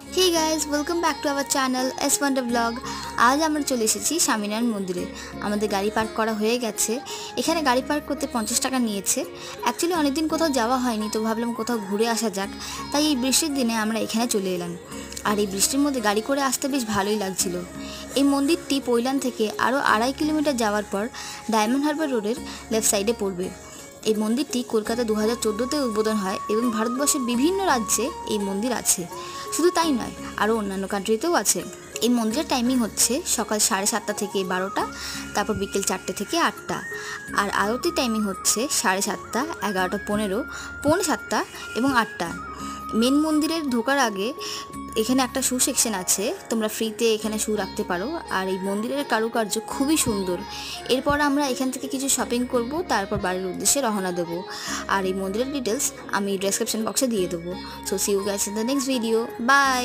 Hey guys, welcome back to our channel S Wonder Vlog। আজ আমরা চলে এসেছি স্বামীনারায়ণ মন্দিরে। আমাদের গাড়ি পার্ক করা হয়ে গেছে। এখানে গাড়ি পার্ক করতে 50 টাকা নিয়েছে। অ্যাকচুয়ালি অনেকদিন কোথাও যাওয়া হয়নি, তো ভাবলাম কোথাও ঘুরে আসা যাক, তাই এই বৃষ্টির দিনে আমরা এখানে চলে এলাম। আর এই বৃষ্টির মধ্যে গাড়ি করে আসতে বেশ ভালোই লাগছিল। এই মন্দিরটি পৈলান থেকে আরও 2.5 কিলোমিটার যাওয়ার পর ডায়মন্ড হারবার রোডের লেফট সাইডে পড়বে। এই মন্দিরটি কলকাতা 2014-তে উদ্বোধন হয় এবং ভারতবর্ষের বিভিন্ন রাজ্যে এই মন্দির আছে। শুধু তাই নয়, আরও অন্যান্য কান্ট্রিতেও আছে। এই মন্দিরের টাইমিং হচ্ছে সকাল 7:30 থেকে 12টা, তারপর বিকেল 4টে থেকে 8টা। আর আরতির টাইমিং হচ্ছে 7:30, 11:15, 7:45 এবং 8টা। মেন মন্দিরের ঢোকার আগে এখানে একটা শু সেকশন আছে, তোমরা ফ্রিতে এখানে শু রাখতে পারো। আর এই মন্দিরের কারুকার্য খুবই সুন্দর। এরপর আমরা এখান থেকে কিছু শপিং করব, তারপর বাড়ির উদ্দেশ্যে রওনা দেবো। আর এই মন্দিরের ডিটেলস আমি ডেসক্রিপশন বক্সে দিয়ে দেবো। So see you guys in the next video. By.